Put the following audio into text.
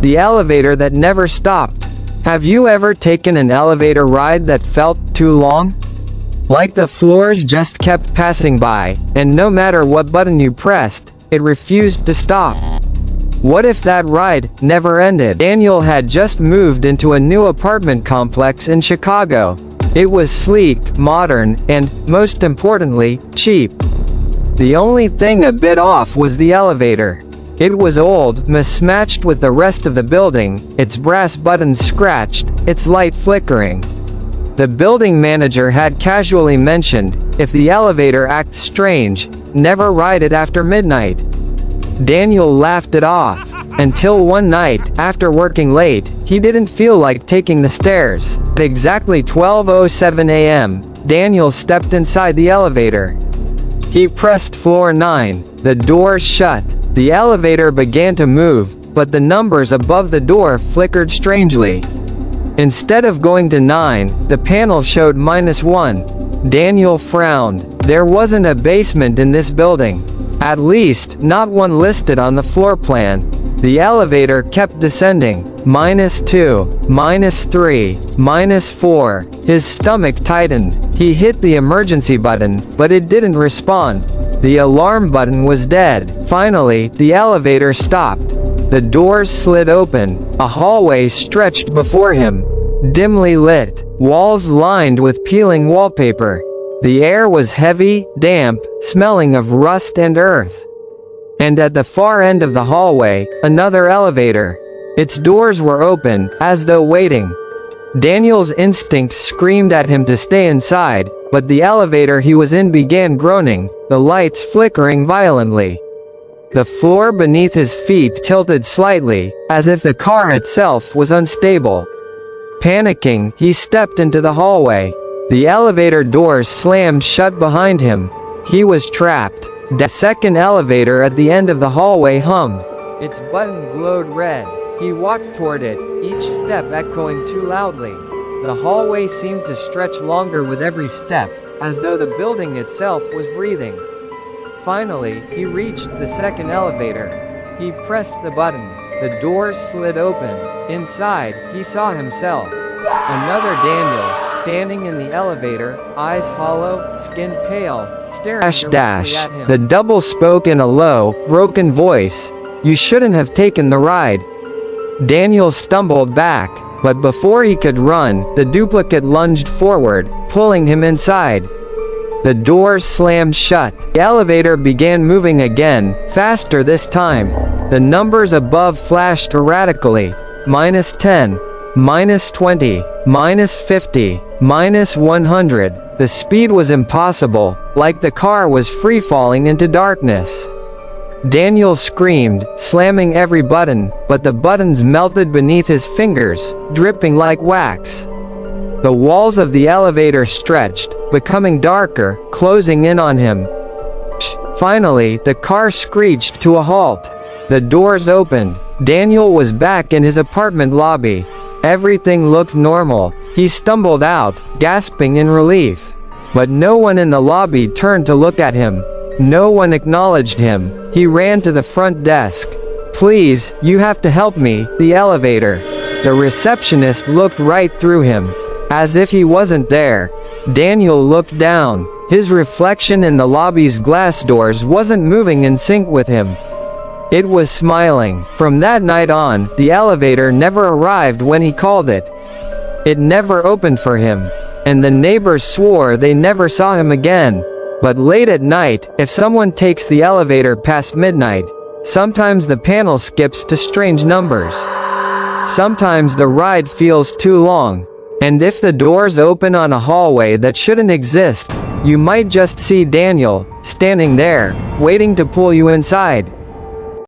The elevator that never stopped. Have you ever taken an elevator ride that felt too long? Like the floors just kept passing by, and no matter what button you pressed, it refused to stop. What if that ride never ended? Daniel had just moved into a new apartment complex in Chicago. It was sleek, modern, and, most importantly, cheap. The only thing a bit off was the elevator. It was old, mismatched with the rest of the building, its brass buttons scratched, its light flickering. The building manager had casually mentioned, if the elevator acts strange, never ride it after midnight. Daniel laughed it off, until one night, after working late, he didn't feel like taking the stairs. At exactly 12:07 a.m., Daniel stepped inside the elevator. He pressed floor 9, the doors shut. The elevator began to move, but the numbers above the door flickered strangely. Instead of going to 9, the panel showed -1. Daniel frowned. There wasn't a basement in this building. At least, not one listed on the floor plan. The elevator kept descending. -2, -3, -4. His stomach tightened. He hit the emergency button, but it didn't respond. The alarm button was dead. Finally, the elevator stopped. The doors slid open. A hallway stretched before him. Dimly lit. Walls lined with peeling wallpaper. The air was heavy, damp, smelling of rust and earth. And at the far end of the hallway, another elevator. Its doors were open, as though waiting. Daniel's instincts screamed at him to stay inside, but the elevator he was in began groaning, the lights flickering violently. The floor beneath his feet tilted slightly, as if the car itself was unstable. Panicking, he stepped into the hallway. The elevator doors slammed shut behind him. He was trapped. The second elevator at the end of the hallway hummed. Its button glowed red. He walked toward it, each step echoing too loudly. The hallway seemed to stretch longer with every step, as though the building itself was breathing. Finally, he reached the second elevator. He pressed the button. The doors slid open. Inside, he saw himself. Another Daniel, standing in the elevator, eyes hollow, skin pale, staring directly at him. The double spoke in a low, broken voice. "You shouldn't have taken the ride." Daniel stumbled back, but before he could run, the duplicate lunged forward, pulling him inside. The doors slammed shut. The elevator began moving again, faster this time. The numbers above flashed erratically. -10. -20, -50, -100. The speed was impossible, like the car was free-falling into darkness. Daniel screamed, slamming every button, but the buttons melted beneath his fingers, dripping like wax. The walls of the elevator stretched, becoming darker, closing in on him. Finally, the car screeched to a halt. The doors opened. Daniel was back in his apartment lobby. Everything looked normal. He stumbled out, gasping in relief. But no one in the lobby turned to look at him. No one acknowledged him. He ran to the front desk. "Please, you have to help me, the elevator." The receptionist looked right through him. As if he wasn't there. Daniel looked down. His reflection in the lobby's glass doors wasn't moving in sync with him. It was smiling. From that night on, the elevator never arrived when he called it. It never opened for him. And the neighbors swore they never saw him again. But late at night, if someone takes the elevator past midnight, sometimes the panel skips to strange numbers. Sometimes the ride feels too long. And if the doors open on a hallway that shouldn't exist, you might just see Daniel, standing there, waiting to pull you inside.